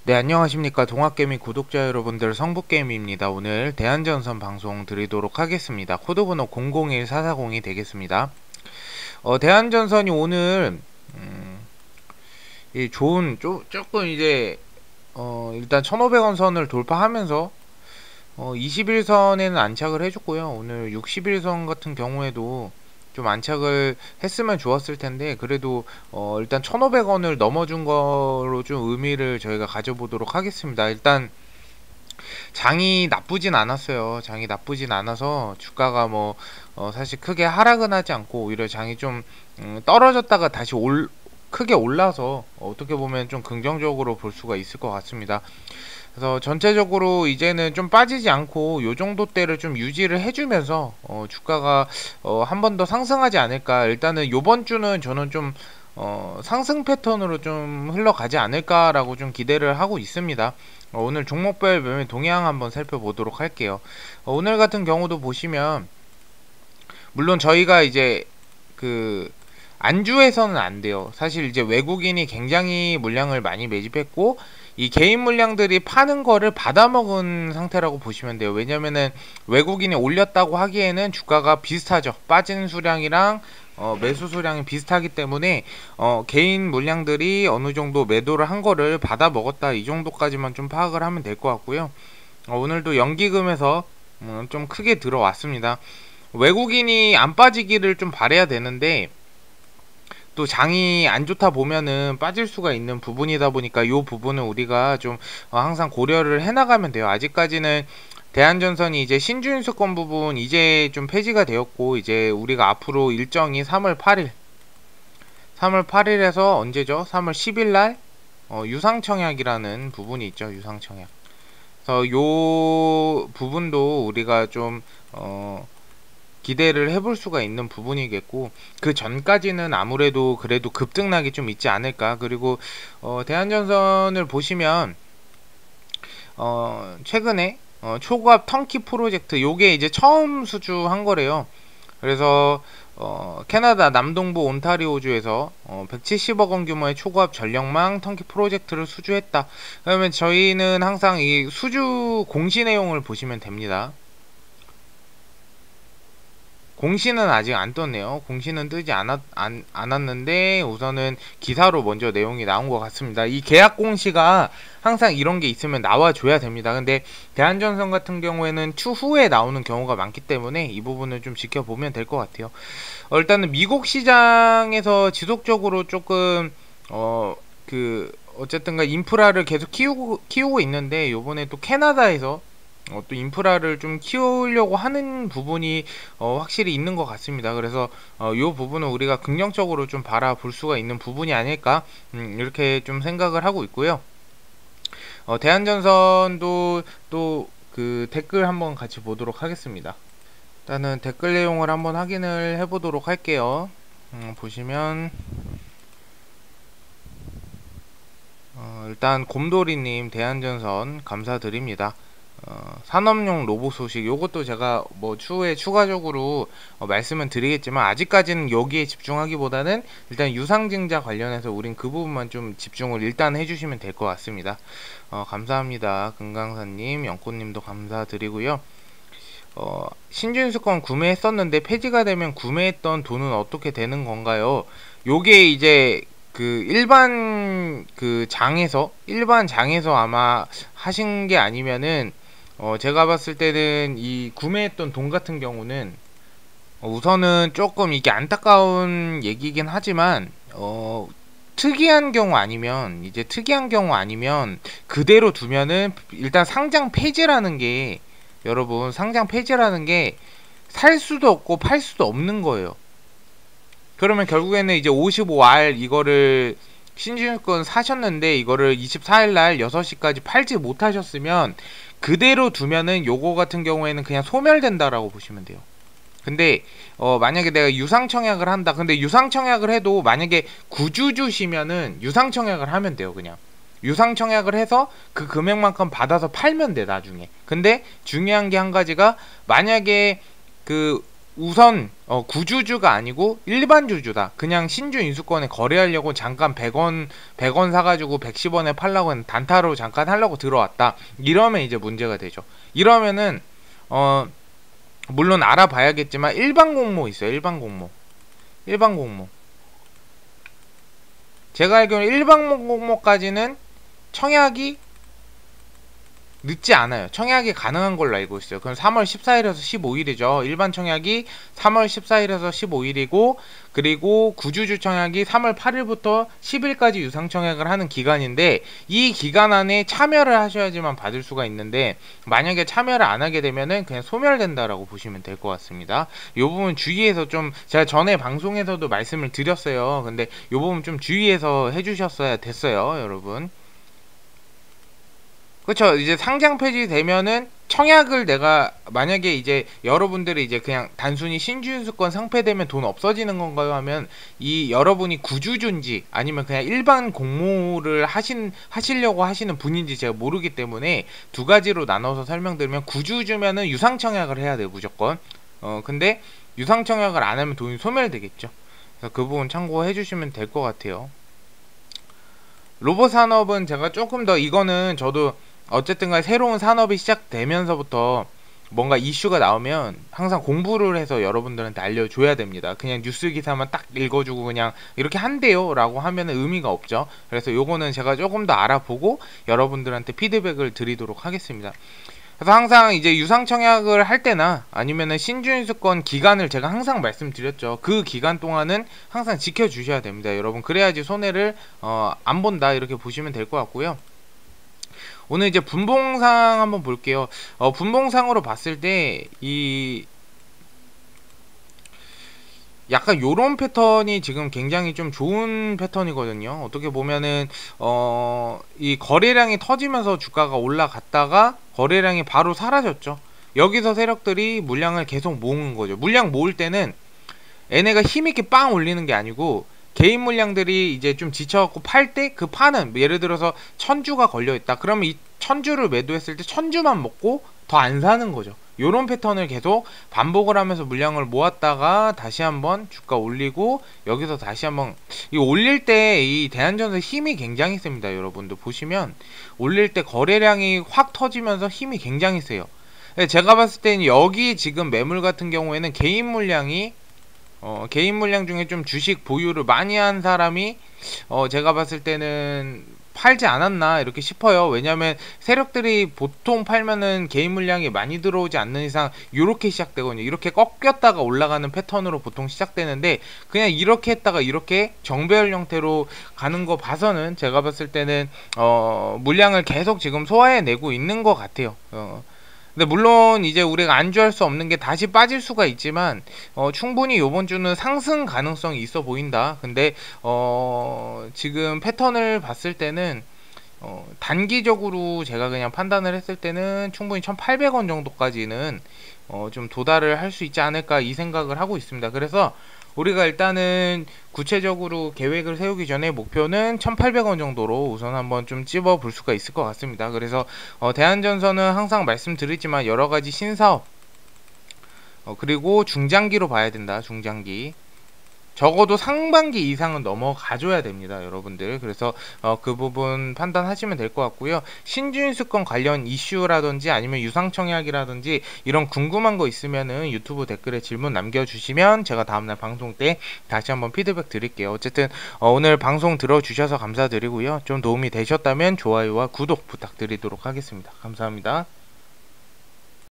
네, 안녕하십니까. 동학개미 구독자 여러분들, 성북개미입니다. 오늘 대한전선 방송 드리도록 하겠습니다. 코드번호 001440이 되겠습니다. 대한전선이 오늘 이 좋은 조금 이제 일단 1500원 선을 돌파하면서 21선에는 안착을 해줬고요. 오늘 61선 같은 경우에도 좀 안착을 했으면 좋았을 텐데, 그래도 일단 1500원을 넘어준 거로 좀 의미를 저희가 가져보도록 하겠습니다. 일단 장이 나쁘진 않았어요. 장이 나쁘진 않아서 주가가 사실 크게 하락은 하지 않고, 오히려 장이 좀 떨어졌다가 다시 크게 올라서 어떻게 보면 좀 긍정적으로 볼 수가 있을 것 같습니다. 그래서 전체적으로 이제는 좀 빠지지 않고 요 정도 대를 좀 유지를 해주면서 주가가 한 번 더 상승하지 않을까. 일단은 요번 주는 저는 좀 상승 패턴으로 좀 흘러가지 않을까라고 좀 기대를 하고 있습니다. 오늘 종목별 매매 동향 한번 살펴보도록 할게요. 오늘 같은 경우도 보시면, 물론 저희가 이제 안주해서는 안 돼요. 사실 이제 외국인이 굉장히 물량을 많이 매집했고, 이 개인 물량들이 파는 거를 받아먹은 상태라고 보시면 돼요. 왜냐면은 외국인이 올렸다고 하기에는 주가가 비슷하죠. 빠진 수량이랑 매수 수량이 비슷하기 때문에 개인 물량들이 어느 정도 매도를 한 거를 받아먹었다, 이 정도까지만 좀 파악을 하면 될 것 같고요. 오늘도 연기금에서 좀 크게 들어왔습니다. 외국인이 안 빠지기를 좀 바라야 되는데, 또 장이 안 좋다 보면은 빠질 수가 있는 부분이다 보니까 이 부분은 우리가 좀 항상 고려를 해나가면 돼요. 아직까지는 대한전선이 이제 신주인수권 부분 이제 좀 폐지가 되었고, 이제 우리가 앞으로 일정이 3월 8일에서 언제죠? 3월 10일날 유상청약이라는 부분이 있죠. 유상청약. 그래서 요 부분도 우리가 좀 기대를 해볼 수가 있는 부분이겠고, 그 전까지는 아무래도 그래도 급등락이 좀 있지 않을까. 그리고 대한전선을 보시면 최근에 초고압 턴키 프로젝트, 요게 이제 처음 수주한 거래요. 그래서 캐나다 남동부 온타리오주에서 170억 원 규모의 초고압 전력망 턴키 프로젝트를 수주했다. 그러면 저희는 항상 이 수주 공시 내용을 보시면 됩니다. 공시는 아직 안 떴네요. 공시는 뜨지 않았는데 우선은 기사로 먼저 내용이 나온 것 같습니다. 이 계약 공시가 항상 이런 게 있으면 나와줘야 됩니다. 근데 대한전선 같은 경우에는 추후에 나오는 경우가 많기 때문에 이 부분을 좀 지켜보면 될 것 같아요. 일단은 미국 시장에서 지속적으로 조금 어쨌든가 인프라를 계속 키우고 있는데, 요번에 또 캐나다에서 또 인프라를 좀 키우려고 하는 부분이 확실히 있는 것 같습니다. 그래서 이 부분은 우리가 긍정적으로 좀 바라볼 수가 있는 부분이 아닐까, 이렇게 좀 생각을 하고 있고요. 대한전선도 또 그 댓글 한번 같이 보도록 하겠습니다. 일단은 댓글 내용을 한번 확인을 해보도록 할게요. 보시면 일단 곰돌이님, 대한전선 감사드립니다. 산업용 로봇 소식, 요것도 제가 추후에 추가적으로 말씀은 드리겠지만, 아직까지는 여기에 집중하기보다는 일단 유상증자 관련해서 우린 그 부분만 좀 집중을 일단 해주시면 될 것 같습니다. 감사합니다. 금강사님, 영꽃님도 감사드리고요. 신주인수권 구매했었는데 폐지가 되면 구매했던 돈은 어떻게 되는 건가요? 요게 이제 일반 장에서 아마 하신 게 아니면은, 제가 봤을 때는 이 구매했던 돈 같은 경우는 우선은 조금 이게 안타까운 얘기긴 하지만, 특이한 경우 아니면 그대로 두면은, 일단 상장 폐지라는 게, 여러분, 상장 폐지라는 게 살 수도 없고 팔 수도 없는 거예요. 그러면 결국에는 이제 55R 이거를 신주인권 사셨는데, 이거를 24일날 6시까지 팔지 못하셨으면 그대로 두면은 요거 같은 경우에는 그냥 소멸된다라고 보시면 돼요. 근데 만약에 내가 유상청약을 한다. 근데 유상청약을 해도 만약에 구주주시면은 유상청약을 하면 돼요. 그냥 유상청약을 해서 그 금액만큼 받아서 팔면 돼, 나중에. 근데 중요한 게 한 가지가, 만약에 우선 구주주가 아니고 일반 주주다. 그냥 신주 인수권에 거래하려고 잠깐 100원 사가지고 110원에 팔라고 했는데 단타로 잠깐 하려고 들어왔다. 이러면 이제 문제가 되죠. 이러면은 물론 알아봐야겠지만 일반 공모 있어요. 일반 공모. 제가 알기로는 일반 공모까지는 청약이 늦지 않아요. 청약이 가능한 걸로 알고 있어요. 그럼 3월 14일에서 15일이죠. 일반 청약이 3월 14일에서 15일이고, 그리고 구주주 청약이 3월 8일부터 10일까지 유상 청약을 하는 기간인데, 이 기간 안에 참여를 하셔야지만 받을 수가 있는데, 만약에 참여를 안 하게 되면은 그냥 소멸된다라고 보시면 될 것 같습니다. 이 부분 주의해서 좀, 제가 전에 방송에서도 말씀을 드렸어요. 근데 이 부분 좀 주의해서 해주셨어야 됐어요, 여러분. 그쵸. 이제 상장 폐지되면은 청약을 내가 만약에 이제 여러분들이 이제 그냥 단순히 신주인수권 상폐되면 돈 없어지는 건가요 하면, 이 여러분이 구주주인지 아니면 그냥 일반 공모를 하시려고 하시는 분인지 제가 모르기 때문에 두 가지로 나눠서 설명드리면, 구주주면은 유상 청약을 해야 돼요, 무조건. 근데 유상 청약을 안 하면 돈이 소멸되겠죠. 그래서 그 부분 참고해 주시면 될 것 같아요. 로봇 산업은 제가 조금 더, 이거는 저도 어쨌든 간에 새로운 산업이 시작되면서부터 뭔가 이슈가 나오면 항상 공부를 해서 여러분들한테 알려줘야 됩니다. 그냥 뉴스 기사만 딱 읽어주고 그냥 이렇게 한대요 라고 하면 의미가 없죠. 그래서 요거는 제가 조금 더 알아보고 여러분들한테 피드백을 드리도록 하겠습니다. 그래서 항상 이제 유상 청약을 할 때나 아니면은 신주인수권 기간을 제가 항상 말씀드렸죠. 그 기간 동안은 항상 지켜주셔야 됩니다, 여러분. 그래야지 손해를 안 본다, 이렇게 보시면 될 것 같고요. 오늘 이제 분봉상 한번 볼게요. 분봉상으로 봤을 때 이 약간 요런 패턴이 지금 굉장히 좀 좋은 패턴이거든요. 어떻게 보면은 이 거래량이 터지면서 주가가 올라갔다가 거래량이 바로 사라졌죠. 여기서 세력들이 물량을 계속 모은 거죠. 물량 모을 때는 얘네가 힘있게 빵 올리는 게 아니고, 개인 물량들이 이제 좀 지쳐갖고 팔 때 그 파는, 예를 들어서 1000주가 걸려있다. 그러면 이 1000주를 매도했을 때 1000주만 먹고 더 안 사는 거죠. 요런 패턴을 계속 반복을 하면서 물량을 모았다가 다시 한번 주가 올리고, 여기서 다시 한번 이 올릴 때 이 대한전선 힘이 굉장히 셉니다. 여러분들 보시면 올릴 때 거래량이 확 터지면서 힘이 굉장히 세요. 제가 봤을 때는 여기 지금 매물 같은 경우에는 개인 물량 중에 좀 주식 보유를 많이 한 사람이 제가 봤을 때는 팔지 않았나 이렇게 싶어요. 왜냐면 세력들이 보통 팔면은 개인 물량이 많이 들어오지 않는 이상 이렇게 시작되거든요. 이렇게 꺾였다가 올라가는 패턴으로 보통 시작되는데, 그냥 이렇게 했다가 이렇게 정배열 형태로 가는 거 봐서는 제가 봤을 때는 물량을 계속 지금 소화해내고 있는 것 같아요. 근데 물론 이제 우리가 안주할 수 없는 게 다시 빠질 수가 있지만 충분히 요번 주는 상승 가능성이 있어 보인다. 근데 지금 패턴을 봤을 때는 단기적으로 제가 그냥 판단을 했을 때는 충분히 1800원 정도까지는 좀 도달을 할 수 있지 않을까, 이 생각을 하고 있습니다. 그래서 우리가 일단은 구체적으로 계획을 세우기 전에 목표는 1800원 정도로 우선 한번 좀 찝어 볼 수가 있을 것 같습니다. 그래서 대한전선은 항상 말씀드리지만 여러가지 신사업, 그리고 중장기로 봐야 된다. 중장기 적어도 상반기 이상은 넘어가줘야 됩니다, 여러분들. 그래서 그 부분 판단하시면 될 것 같고요. 신주인수권 관련 이슈라든지 아니면 유상청약이라든지 이런 궁금한 거 있으면은 유튜브 댓글에 질문 남겨주시면 제가 다음날 방송 때 다시 한번 피드백 드릴게요. 어쨌든 오늘 방송 들어주셔서 감사드리고요. 좀 도움이 되셨다면 좋아요와 구독 부탁드리도록 하겠습니다. 감사합니다.